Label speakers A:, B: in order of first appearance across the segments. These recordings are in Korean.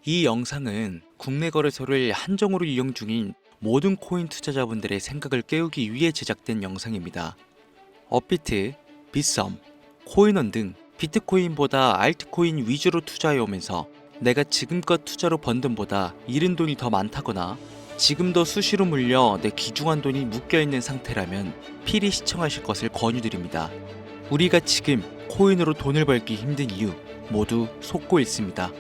A: 이 영상은 국내 거래소를 한정으로 이용 중인 모든 코인 투자자분들의 생각을 깨우기 위해 제작된 영상입니다. 업비트, 빗썸, 코인원 등 비트코인보다 알트코인 위주로 투자해오면서 내가 지금껏 투자로 번 돈보다 잃은 돈이 더 많다거나 지금도 수시로 물려 내 귀중한 돈이 묶여있는 상태라면 필히 시청하실 것을 권유드립니다. 우리가 지금 코인으로 돈을 벌기 힘든 이유 모두 속고 있습니다.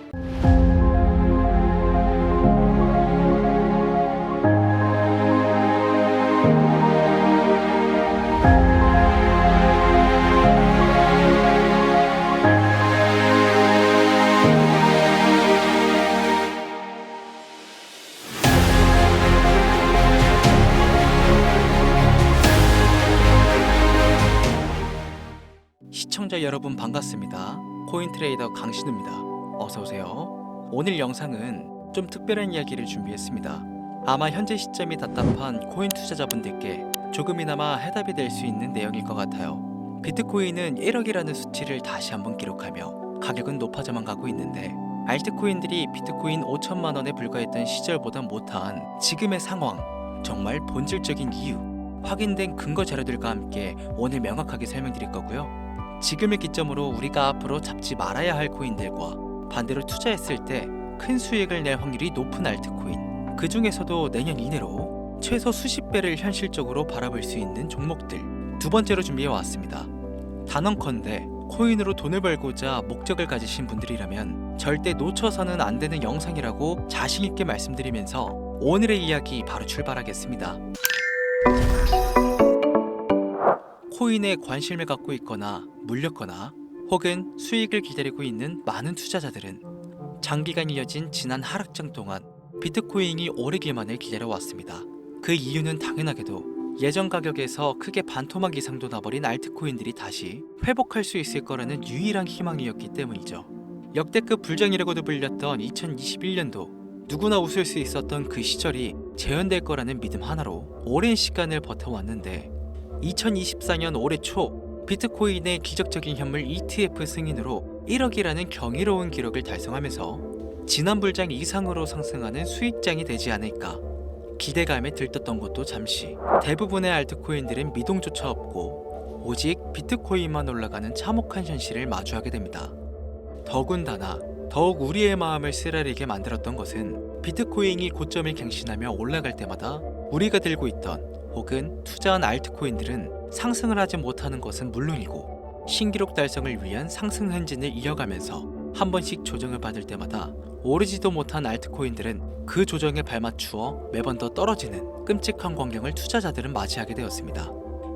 A: 시청자 여러분 반갑습니다. 코인트레이더 강신우입니다. 어서오세요. 오늘 영상은 좀 특별한 이야기를 준비했습니다. 아마 현재 시점이 답답한 코인 투자자분들께 조금이나마 해답이 될 수 있는 내용일 것 같아요. 비트코인은 1억이라는 수치를 다시 한번 기록하며 가격은 높아져만 가고 있는데 알트코인들이 비트코인 5천만 원에 불과했던 시절보다 못한 지금의 상황, 정말 본질적인 이유, 확인된 근거 자료들과 함께 오늘 명확하게 설명드릴 거고요. 지금을 기점으로 우리가 앞으로 잡지 말아야 할 코인들과 반대로 투자했을 때 큰 수익을 낼 확률이 높은 알트코인, 그 중에서도 내년 이내로 최소 수십 배를 현실적으로 바라볼 수 있는 종목들 두 번째로 준비해 왔습니다. 단언컨대 코인으로 돈을 벌고자 목적을 가지신 분들이라면 절대 놓쳐서는 안 되는 영상이라고 자신 있게 말씀드리면서 오늘의 이야기 바로 출발하겠습니다. 코인에 관심을 갖고 있거나 물렸거나 혹은 수익을 기다리고 있는 많은 투자자들은 장기간 이어진 지난 하락장 동안 비트코인이 오르기만을 기다려왔습니다. 그 이유는 당연하게도 예전 가격에서 크게 반토막 이상도 나버린 알트코인들이 다시 회복할 수 있을 거라는 유일한 희망이었기 때문이죠. 역대급 불장이라고도 불렸던 2021년도 누구나 웃을 수 있었던 그 시절이 재현될 거라는 믿음 하나로 오랜 시간을 버텨왔는데 2024년 올해 초 비트코인의 기적적인 현물 ETF 승인으로 1억이라는 경이로운 기록을 달성하면서 지난 불장 이상으로 상승하는 수익장이 되지 않을까 기대감에 들떴던 것도 잠시 대부분의 알트코인들은 미동조차 없고 오직 비트코인만 올라가는 참혹한 현실을 마주하게 됩니다. 더군다나 더욱 우리의 마음을 쓰라리게 만들었던 것은 비트코인이 고점을 갱신하며 올라갈 때마다 우리가 들고 있던 혹은 투자한 알트코인들은 상승을 하지 못하는 것은 물론이고 신기록 달성을 위한 상승 행진을 이어가면서 한 번씩 조정을 받을 때마다 오르지도 못한 알트코인들은 그 조정에 발맞추어 매번 더 떨어지는 끔찍한 광경을 투자자들은 맞이하게 되었습니다.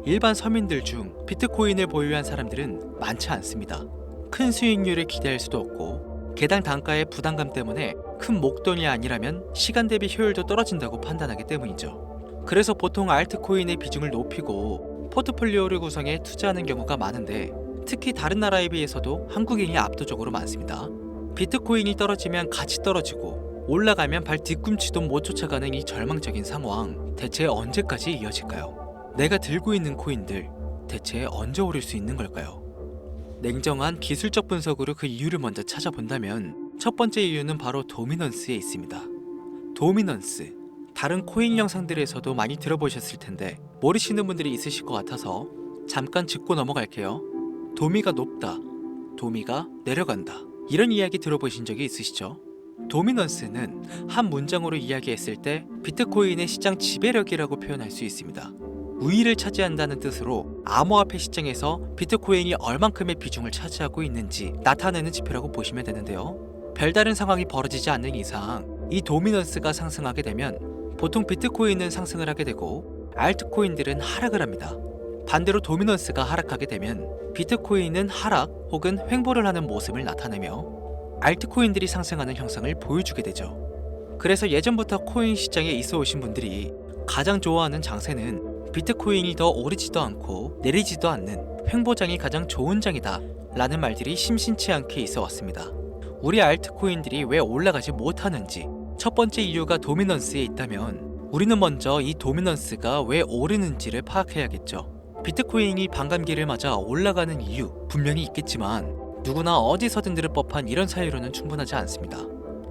A: 일반 서민들 중 비트코인을 보유한 사람들은 많지 않습니다. 큰 수익률을 기대할 수도 없고 개당 단가의 부담감 때문에 큰 목돈이 아니라면 시간 대비 효율도 떨어진다고 판단하기 때문이죠. 그래서 보통 알트코인의 비중을 높이고 포트폴리오를 구성해 투자하는 경우가 많은데 특히 다른 나라에 비해서도 한국인이 압도적으로 많습니다. 비트코인이 떨어지면 같이 떨어지고 올라가면 발 뒤꿈치도 못 쫓아가는 이 절망적인 상황, 대체 언제까지 이어질까요? 내가 들고 있는 코인들 대체 언제 오를 수 있는 걸까요? 냉정한 기술적 분석으로 그 이유를 먼저 찾아본다면 첫 번째 이유는 바로 도미넌스에 있습니다. 도미넌스, 다른 코인 영상들에서도 많이 들어보셨을 텐데 모르시는 분들이 있으실 것 같아서 잠깐 짚고 넘어갈게요. 도미가 높다, 도미가 내려간다, 이런 이야기 들어보신 적이 있으시죠? 도미넌스는 한 문장으로 이야기했을 때 비트코인의 시장 지배력이라고 표현할 수 있습니다. 우위를 차지한다는 뜻으로 암호화폐 시장에서 비트코인이 얼만큼의 비중을 차지하고 있는지 나타내는 지표라고 보시면 되는데요. 별다른 상황이 벌어지지 않는 이상 이 도미넌스가 상승하게 되면 보통 비트코인은 상승을 하게 되고 알트코인들은 하락을 합니다. 반대로 도미넌스가 하락하게 되면 비트코인은 하락 혹은 횡보를 하는 모습을 나타내며 알트코인들이 상승하는 형상을 보여주게 되죠. 그래서 예전부터 코인 시장에 있어 오신 분들이 가장 좋아하는 장세는 비트코인이 더 오르지도 않고 내리지도 않는 횡보장이 가장 좋은 장이다 라는 말들이 심심치 않게 있어 왔습니다. 우리 알트코인들이 왜 올라가지 못하는지 첫 번째 이유가 도미넌스에 있다면 우리는 먼저 이 도미넌스가 왜 오르는지를 파악해야겠죠. 비트코인이 반감기를 맞아 올라가는 이유 분명히 있겠지만 누구나 어디서든 들을 법한 이런 사유로는 충분하지 않습니다.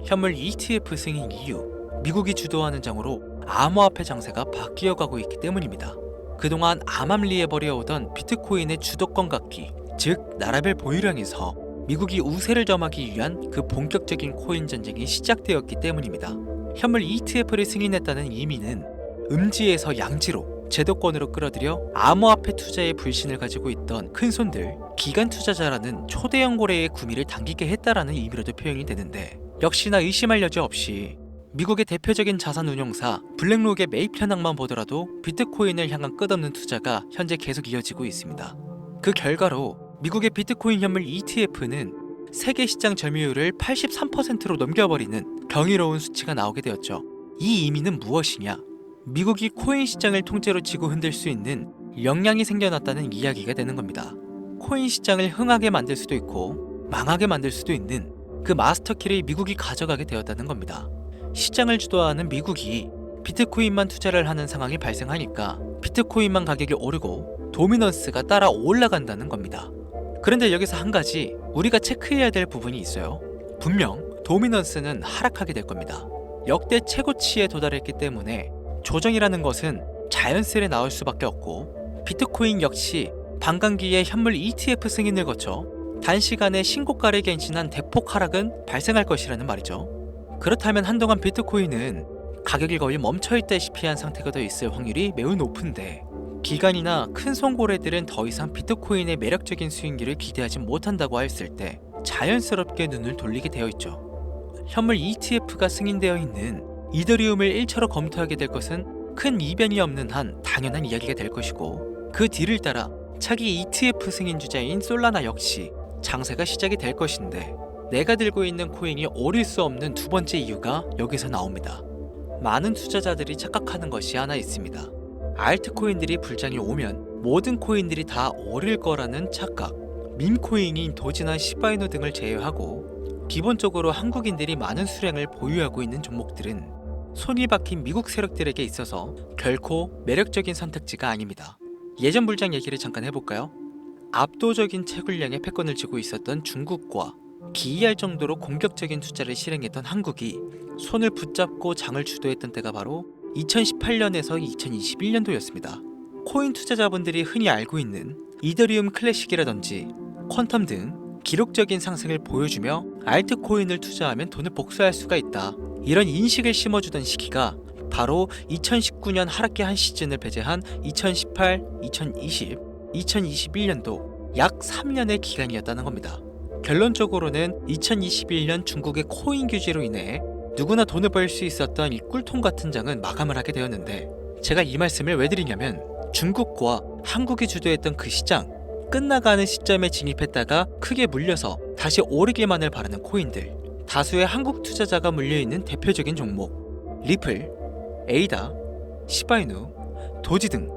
A: 현물 ETF 승인 이유, 미국이 주도하는 장으로 암호화폐 장세가 바뀌어가고 있기 때문입니다. 그동안 암암리에 벌여오던 비트코인의 주도권 갖기, 즉 나라별 보유량에서 미국이 우세를 점하기 위한 그 본격적인 코인 전쟁이 시작되었기 때문입니다. 현물 ETF를 승인했다는 의미는 음지에서 양지로 제도권으로 끌어들여 암호화폐 투자에 불신을 가지고 있던 큰손들, 기관 투자자라는 초대형 고래의 구미를 당기게 했다라는 의미로도 표현이 되는데, 역시나 의심할 여지 없이 미국의 대표적인 자산 운용사 블랙록의 매입 현황만 보더라도 비트코인을 향한 끝없는 투자가 현재 계속 이어지고 있습니다. 그 결과로 미국의 비트코인 현물 ETF는 세계 시장 점유율을 83%로 넘겨버리는 경이로운 수치가 나오게 되었죠. 이 의미는 무엇이냐? 미국이 코인 시장을 통째로 쥐고 흔들 수 있는 역량이 생겨났다는 이야기가 되는 겁니다. 코인 시장을 흥하게 만들 수도 있고 망하게 만들 수도 있는 그 마스터키를 미국이 가져가게 되었다는 겁니다. 시장을 주도하는 미국이 비트코인만 투자를 하는 상황이 발생하니까 비트코인만 가격이 오르고 도미넌스가 따라 올라간다는 겁니다. 그런데 여기서 한 가지 우리가 체크해야 될 부분이 있어요. 분명 도미넌스는 하락하게 될 겁니다. 역대 최고치에 도달했기 때문에 조정이라는 것은 자연스레 나올 수밖에 없고, 비트코인 역시 반감기에 현물 ETF 승인을 거쳐 단시간에 신고가를 갱신한 대폭 하락은 발생할 것이라는 말이죠. 그렇다면 한동안 비트코인은 가격이 거의 멈춰있다시피 한 상태가 더 있을 확률이 매우 높은데, 기관이나 큰 손고래들은 더 이상 비트코인의 매력적인 수익률을 기대하지 못한다고 했을 때 자연스럽게 눈을 돌리게 되어 있죠. 현물 ETF가 승인되어 있는 이더리움을 1차로 검토하게 될 것은 큰 이변이 없는 한 당연한 이야기가 될 것이고, 그 뒤를 따라 차기 ETF 승인 주자인 솔라나 역시 장세가 시작이 될 것인데, 내가 들고 있는 코인이 오를 수 없는 두 번째 이유가 여기서 나옵니다. 많은 투자자들이 착각하는 것이 하나 있습니다. 알트코인들이 불장이 오면 모든 코인들이 다 오를 거라는 착각. 밈코인인 도지나 시바이노 등을 제외하고 기본적으로 한국인들이 많은 수량을 보유하고 있는 종목들은 손이 박힌 미국 세력들에게 있어서 결코 매력적인 선택지가 아닙니다. 예전 불장 얘기를 잠깐 해볼까요? 압도적인 채굴량의 패권을 쥐고 있었던 중국과 기이할 정도로 공격적인 투자를 실행했던 한국이 손을 붙잡고 장을 주도했던 때가 바로 2018년에서 2021년도였습니다. 코인 투자자분들이 흔히 알고 있는 이더리움 클래식이라든지 퀀텀 등 기록적인 상승을 보여주며 알트코인을 투자하면 돈을 복사할 수가 있다, 이런 인식을 심어주던 시기가 바로 2019년 하락기 한 시즌을 배제한 2018, 2020, 2021년도 약 3년의 기간이었다는 겁니다. 결론적으로는 2021년 중국의 코인 규제로 인해 누구나 돈을 벌 수 있었던 이 꿀통 같은 장은 마감을 하게 되었는데, 제가 이 말씀을 왜 드리냐면 중국과 한국이 주도했던 그 시장, 끝나가는 시점에 진입했다가 크게 물려서 다시 오르기만을 바라는 코인들, 다수의 한국 투자자가 물려있는 대표적인 종목 리플, 에이다, 시바이누, 도지 등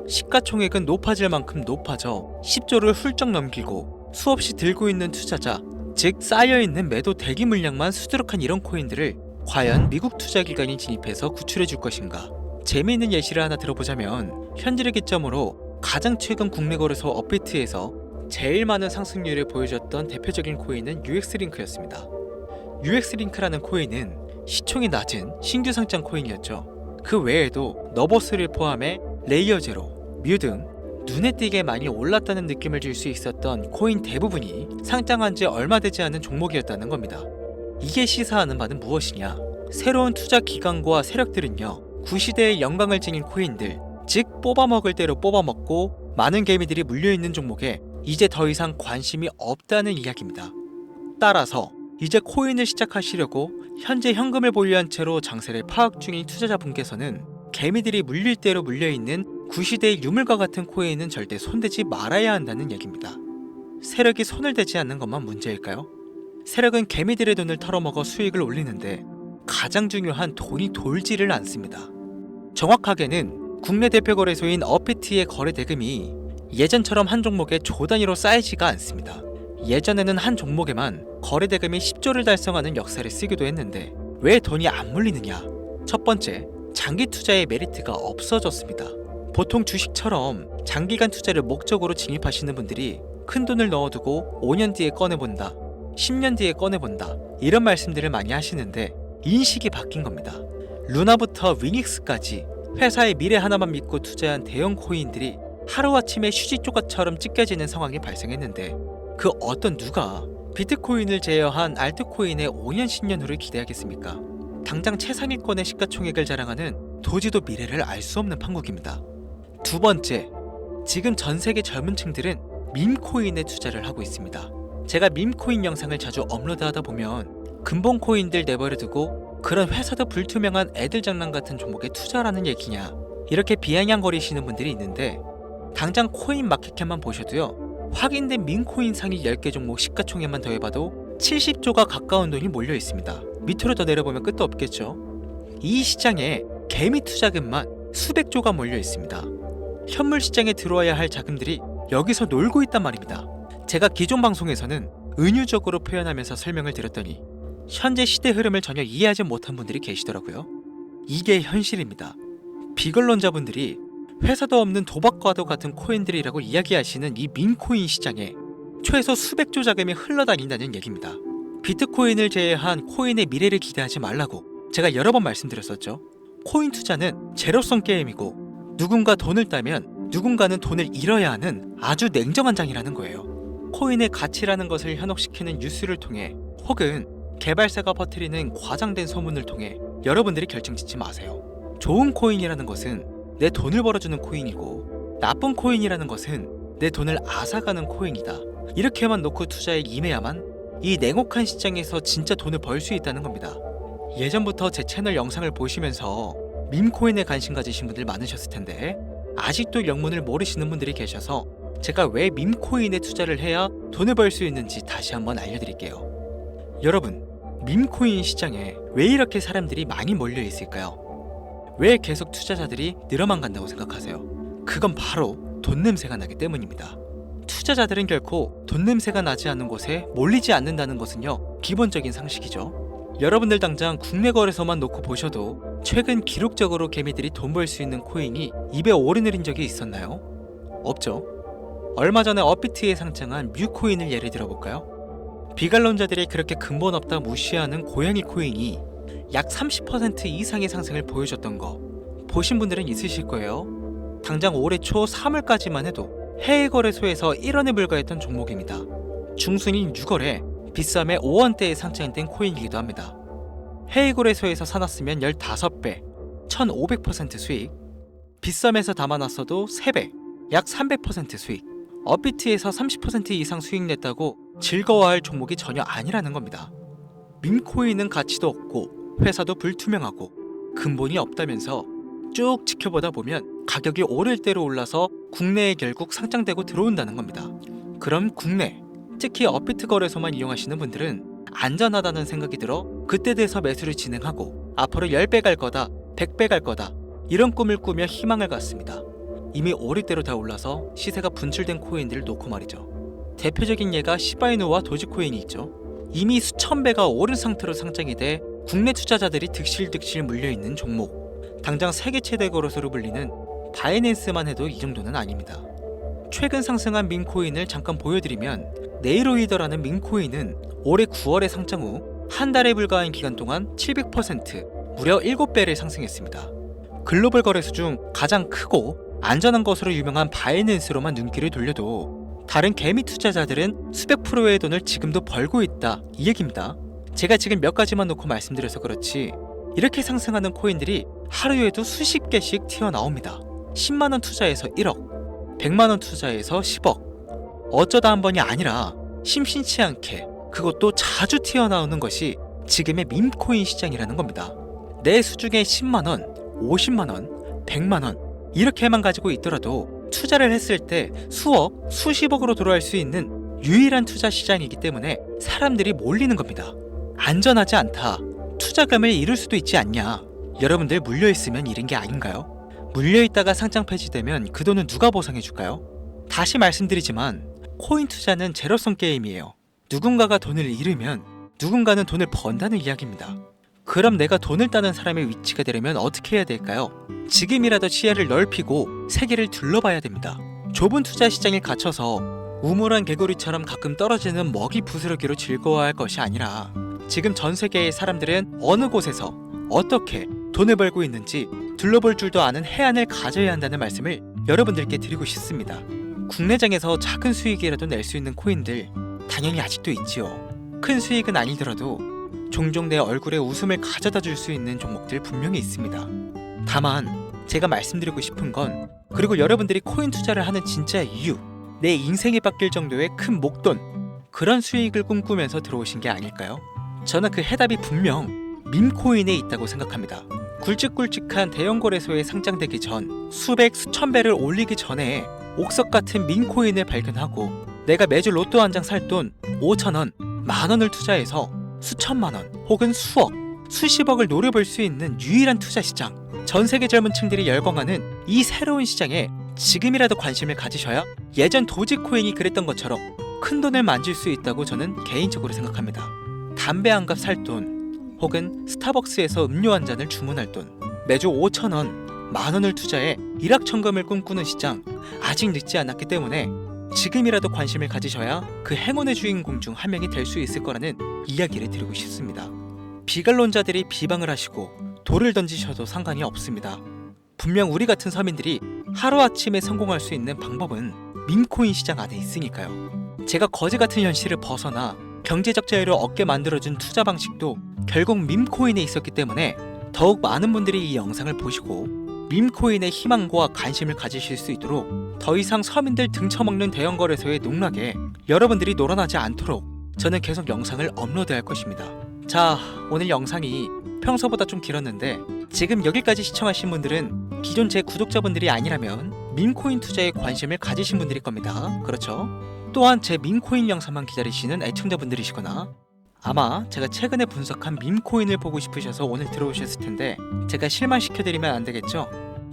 A: 시가총액은 높아질 만큼 높아져 10조를 훌쩍 넘기고 수없이 들고 있는 투자자, 즉 쌓여있는 매도 대기 물량만 수두룩한 이런 코인들을 과연 미국 투자기관이 진입해서 구출해 줄 것인가? 재미있는 예시를 하나 들어보자면, 현질의 기점으로 가장 최근 국내 거래소 업비트에서 제일 많은 상승률을 보여줬던 대표적인 코인은 UX링크였습니다. UX링크라는 코인은 시총이 낮은 신규 상장 코인이었죠. 그 외에도 너버스를 포함해 레이어 제로, 뮤 등 눈에 띄게 많이 올랐다는 느낌을 줄 수 있었던 코인 대부분이 상장한 지 얼마 되지 않은 종목이었다는 겁니다. 이게 시사하는 바는 무엇이냐? 새로운 투자 기관과 세력들은요, 구시대의 영광을 지닌 코인들, 즉 뽑아먹을 대로 뽑아먹고 많은 개미들이 물려있는 종목에 이제 더 이상 관심이 없다는 이야기입니다. 따라서 이제 코인을 시작하시려고 현재 현금을 보유한 채로 장세를 파악 중인 투자자분께서는 개미들이 물릴 대로 물려있는 구시대의 유물과 같은 코인은 절대 손대지 말아야 한다는 얘기입니다. 세력이 손을 대지 않는 것만 문제일까요? 세력은 개미들의 돈을 털어먹어 수익을 올리는데 가장 중요한 돈이 돌지를 않습니다. 정확하게는 국내 대표 거래소인 업비트의 거래 대금이 예전처럼 한 종목에 조 단위로 쌓이지가 않습니다. 예전에는 한 종목에만 거래 대금이 10조를 달성하는 역사를 쓰기도 했는데 왜 돈이 안 물리느냐? 첫 번째, 장기 투자의 메리트가 없어졌습니다. 보통 주식처럼 장기간 투자를 목적으로 진입하시는 분들이 큰 돈을 넣어두고 5년 뒤에 꺼내본다, 10년 뒤에 꺼내본다 이런 말씀들을 많이 하시는데 인식이 바뀐 겁니다. 루나부터 위닉스까지 회사의 미래 하나만 믿고 투자한 대형 코인들이 하루아침에 휴지조각처럼 찢겨지는 상황이 발생했는데 그 어떤 누가 비트코인을 제외한 알트코인의 5년 10년 후를 기대하겠습니까? 당장 최상위권의 시가총액을 자랑하는 도지도 미래를 알 수 없는 판국입니다. 두 번째, 지금 전 세계 젊은 층들은 밈코인에 투자를 하고 있습니다. 제가 밈코인 영상을 자주 업로드하다 보면 근본 코인들 내버려 두고 그런 회사도 불투명한 애들 장난 같은 종목에 투자라는 얘기냐 이렇게 비아냥거리시는 분들이 있는데 당장 코인 마켓캡만 보셔도요 확인된 밈코인 상위 10개 종목 시가총액만 더해봐도 70조가 가까운 돈이 몰려 있습니다. 밑으로 더 내려보면 끝도 없겠죠. 이 시장에 개미 투자금만 수백조가 몰려 있습니다. 현물 시장에 들어와야 할 자금들이 여기서 놀고 있단 말입니다. 제가 기존 방송에서는 은유적으로 표현하면서 설명을 드렸더니 현재 시대 흐름을 전혀 이해하지 못한 분들이 계시더라고요. 이게 현실입니다. 비걸론자분들이 회사도 없는 도박과도 같은 코인들이라고 이야기하시는 이 밈코인 시장에 최소 수백조 자금이 흘러다닌다는 얘기입니다. 비트코인을 제외한 코인의 미래를 기대하지 말라고 제가 여러 번 말씀드렸었죠. 코인 투자는 제로섬 게임이고 누군가 돈을 따면 누군가는 돈을 잃어야 하는 아주 냉정한 장이라는 거예요. 코인의 가치라는 것을 현혹시키는 뉴스를 통해 혹은 개발사가 퍼뜨리는 과장된 소문을 통해 여러분들이 결정짓지 마세요. 좋은 코인이라는 것은 내 돈을 벌어주는 코인이고 나쁜 코인이라는 것은 내 돈을 앗아가는 코인이다. 이렇게만 놓고 투자에 임해야만 이 냉혹한 시장에서 진짜 돈을 벌 수 있다는 겁니다. 예전부터 제 채널 영상을 보시면서 밈코인에 관심 가지신 분들 많으셨을 텐데 아직도 영문을 모르시는 분들이 계셔서 제가 왜 밈코인에 투자를 해야 돈을 벌 수 있는지 다시 한번 알려드릴게요. 여러분, 밈코인 시장에 왜 이렇게 사람들이 많이 몰려 있을까요? 왜 계속 투자자들이 늘어만 간다고 생각하세요? 그건 바로 돈 냄새가 나기 때문입니다. 투자자들은 결코 돈 냄새가 나지 않는 곳에 몰리지 않는다는 것은요 기본적인 상식이죠. 여러분들 당장 국내 거래소만 놓고 보셔도 최근 기록적으로 개미들이 돈 벌 수 있는 코인이 입에 오르내린 적이 있었나요? 없죠. 얼마 전에 업비트에 상장한 뮤코인을 예를 들어볼까요? 비관론자들이 그렇게 근본 없다 무시하는 고양이 코인이 약 30% 이상의 상승을 보여줬던 거 보신 분들은 있으실 거예요. 당장 올해 초 3월까지만 해도 해외 거래소에서 1원에 불과했던 종목입니다. 중순인 6월에 비싸매 5원대에 상장된 코인이기도 합니다. 해외 거래소에서 사놨으면 15배, 1500% 수익, 비싸매서 담아놨어도 3배, 약 300% 수익, 업비트에서 30% 이상 수익 냈다고 즐거워할 종목이 전혀 아니라는 겁니다. 밈코인은 가치도 없고 회사도 불투명하고 근본이 없다면서 쭉 지켜보다 보면 가격이 오를 대로 올라서 국내에 결국 상장되고 들어온다는 겁니다. 그럼 국내, 특히 업비트 거래소만 이용하시는 분들은 안전하다는 생각이 들어 그때 돼서 매수를 진행하고 앞으로 10배 갈 거다, 100배 갈 거다 이런 꿈을 꾸며 희망을 갖습니다. 이미 오를 대로 다 올라서 시세가 분출된 코인들을 놓고 말이죠. 대표적인 예가 시바이누와 도지코인이 있죠. 이미 수천 배가 오른 상태로 상장이 돼 국내 투자자들이 득실득실 물려있는 종목. 당장 세계 최대 거래소로 불리는 바이낸스만 해도 이 정도는 아닙니다. 최근 상승한 밈코인을 잠깐 보여드리면 네이로이더라는 밈코인은 올해 9월에 상장 후 한 달에 불과한 기간 동안 700% 무려 7배를 상승했습니다. 글로벌 거래소 중 가장 크고 안전한 것으로 유명한 바이낸스로만 눈길을 돌려도 다른 개미 투자자들은 수백 프로의 돈을 지금도 벌고 있다 이 얘기입니다. 제가 지금 몇 가지만 놓고 말씀드려서 그렇지 이렇게 상승하는 코인들이 하루에도 수십 개씩 튀어나옵니다. 10만원 투자해서 1억, 100만원 투자해서 10억. 어쩌다 한 번이 아니라 심심치 않게 그것도 자주 튀어나오는 것이 지금의 밈코인 시장이라는 겁니다. 내 수중에 10만원, 50만원, 100만원 이렇게만 가지고 있더라도 투자를 했을 때 수억, 수십억으로 돌아갈 수 있는 유일한 투자 시장이기 때문에 사람들이 몰리는 겁니다. 안전하지 않다. 투자금을 잃을 수도 있지 않냐. 여러분들 물려있으면 잃은 게 아닌가요? 물려있다가 상장 폐지되면 그 돈은 누가 보상해줄까요? 다시 말씀드리지만 코인 투자는 제로섬 게임이에요. 누군가가 돈을 잃으면 누군가는 돈을 번다는 이야기입니다. 그럼 내가 돈을 따는 사람의 위치가 되려면 어떻게 해야 될까요? 지금이라도 시야를 넓히고 세계를 둘러봐야 됩니다. 좁은 투자 시장에 갇혀서 우물안 개구리처럼 가끔 떨어지는 먹이 부스러기로 즐거워할 것이 아니라 지금 전 세계의 사람들은 어느 곳에서 어떻게 돈을 벌고 있는지 둘러볼 줄도 아는 해안을 가져야 한다는 말씀을 여러분들께 드리고 싶습니다. 국내장에서 작은 수익이라도 낼 수 있는 코인들 당연히 아직도 있지요. 큰 수익은 아니더라도 종종 내 얼굴에 웃음을 가져다 줄 수 있는 종목들 분명히 있습니다. 다만 제가 말씀드리고 싶은 건, 그리고 여러분들이 코인 투자를 하는 진짜 이유, 내 인생이 바뀔 정도의 큰 목돈, 그런 수익을 꿈꾸면서 들어오신 게 아닐까요? 저는 그 해답이 분명 밈코인에 있다고 생각합니다. 굵직굵직한 대형 거래소에 상장되기 전 수백 수천 배를 올리기 전에 옥석 같은 밈코인을 발견하고 내가 매주 로또 한 장 살 돈 5,000원, 만원을 투자해서 수천만 원 혹은 수억, 수십억을 노려볼 수 있는 유일한 투자 시장, 전 세계 젊은 층들이 열광하는 이 새로운 시장에 지금이라도 관심을 가지셔야 예전 도지코인이 그랬던 것처럼 큰 돈을 만질 수 있다고 저는 개인적으로 생각합니다. 담배 한 갑 살 돈, 혹은 스타벅스에서 음료 한 잔을 주문할 돈, 매주 5,000원, 만원을 투자해 일확천금을 꿈꾸는 시장, 아직 늦지 않았기 때문에 지금이라도 관심을 가지셔야 그 행운의 주인공 중 한 명이 될 수 있을 거라는 이야기를 드리고 싶습니다. 비관론자들이 비방을 하시고 돌을 던지셔도 상관이 없습니다. 분명 우리 같은 서민들이 하루아침에 성공할 수 있는 방법은 밈코인 시장 안에 있으니까요. 제가 거지 같은 현실을 벗어나 경제적 자유를 얻게 만들어준 투자 방식도 결국 밈코인에 있었기 때문에 더욱 많은 분들이 이 영상을 보시고 밈코인의 희망과 관심을 가지실 수 있도록 더 이상 서민들 등쳐먹는 대형 거래소의 농락에 여러분들이 놀아나지 않도록 저는 계속 영상을 업로드할 것입니다. 자, 오늘 영상이 평소보다 좀 길었는데 지금 여기까지 시청하신 분들은 기존 제 구독자분들이 아니라면 밈코인 투자에 관심을 가지신 분들일 겁니다. 그렇죠? 또한 제 밈코인 영상만 기다리시는 애청자분들이시거나 아마 제가 최근에 분석한 밈코인을 보고 싶으셔서 오늘 들어오셨을 텐데 제가 실망시켜드리면 안 되겠죠?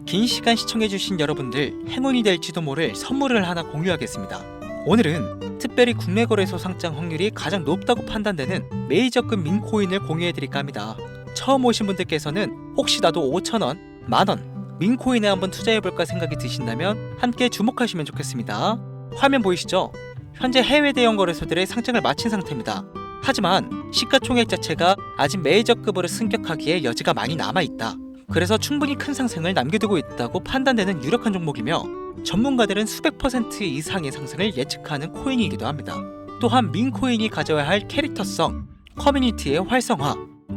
A: 긴 시간 시청해주신 여러분들 행운이 될지도 모를 선물을 하나 공유하겠습니다. 오늘은 특별히 국내 거래소 상장 확률이 가장 높다고 판단되는 메이저급 밈코인을 공유해드릴까 합니다. 처음 오신 분들께서는 혹시 나도 5,000원, 만원 밈코인에 한번 투자해볼까 생각이 드신다면 함께 주목하시면 좋겠습니다. 화면 보이시죠? 현재 해외 대형 거래소들의 상장을 마친 상태입니다. 하지만 시가총액 자체가 아직 메이저급으로 승격하기에 여지가 많이 남아있다. 그래서 충분히 큰 상승을 남겨두고 있다고 판단되는 유력한 종목이며 전문가들은 수백 % 이상의 상승을 예측하는 코인이기도 합니다. 또한 밈코인이 가져야 할 캐릭터성, 커뮤니티의 활성화,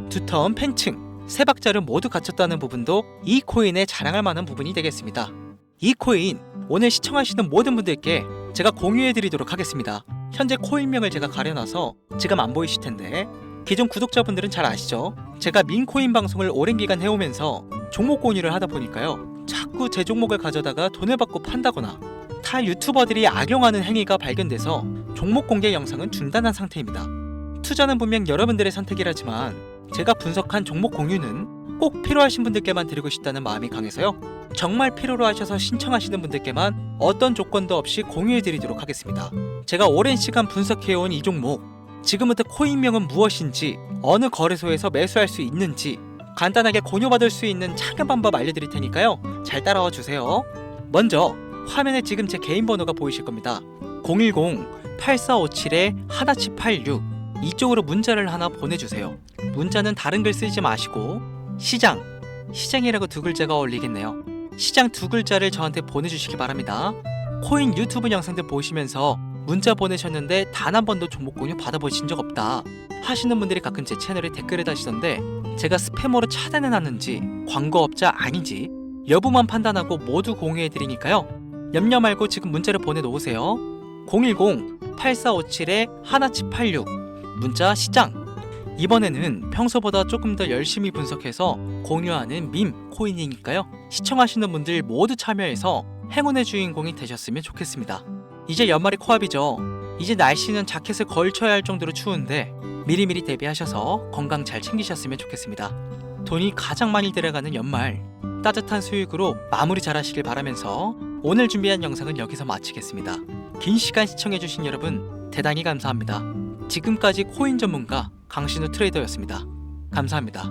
A: 두터운 팬층, 세 박자를 모두 갖췄다는 부분도 이 코인에 자랑할 만한 부분이 되겠습니다. 이 코인 오늘 시청하시는 모든 분들께 제가 공유해드리도록 하겠습니다. 현재 코인명을 제가 가려놔서 지금 안 보이실 텐데 기존 구독자분들은 잘 아시죠? 제가 밈코인 방송을 오랜 기간 해오면서 종목 공유를 하다 보니까요, 자꾸 제 종목을 가져다가 돈을 받고 판다거나 타 유튜버들이 악용하는 행위가 발견돼서 종목 공개 영상은 중단한 상태입니다. 투자는 분명 여러분들의 선택이라지만 제가 분석한 종목 공유는 꼭 필요하신 분들께만 드리고 싶다는 마음이 강해서요, 정말 필요로 하셔서 신청하시는 분들께만 어떤 조건도 없이 공유해드리도록 하겠습니다. 제가 오랜 시간 분석해온 이 종목, 지금부터 코인명은 무엇인지, 어느 거래소에서 매수할 수 있는지 간단하게 공유받을 수 있는 작은 방법 알려드릴 테니까요, 잘 따라와 주세요. 먼저 화면에 지금 제 개인 번호가 보이실 겁니다. 010-8457-1786 이쪽으로 문자를 하나 보내주세요. 문자는 다른 글 쓰지 마시고 시장이라고 두 글자가 어울리겠네요. 시장 두 글자를 저한테 보내주시기 바랍니다. 코인 유튜브 영상들 보시면서 문자 보내셨는데 단 한 번도 종목 공유 받아보신 적 없다 하시는 분들이 가끔 제 채널에 댓글을 다시던데 제가 스팸으로 차단해놨는지 광고업자 아닌지 여부만 판단하고 모두 공유해드리니까요, 염려 말고 지금 문자를 보내놓으세요. 010-8457-1786 문자 시장. 이번에는 평소보다 조금 더 열심히 분석해서 공유하는 밈 코인이니까요, 시청하시는 분들 모두 참여해서 행운의 주인공이 되셨으면 좋겠습니다. 이제 연말이 코앞이죠. 이제 날씨는 자켓을 걸쳐야 할 정도로 추운데 미리미리 대비하셔서 건강 잘 챙기셨으면 좋겠습니다. 돈이 가장 많이 들어가는 연말, 따뜻한 수익으로 마무리 잘 하시길 바라면서 오늘 준비한 영상은 여기서 마치겠습니다. 긴 시간 시청해주신 여러분 대단히 감사합니다. 지금까지 코인 전문가 강신우 트레이더였습니다. 감사합니다.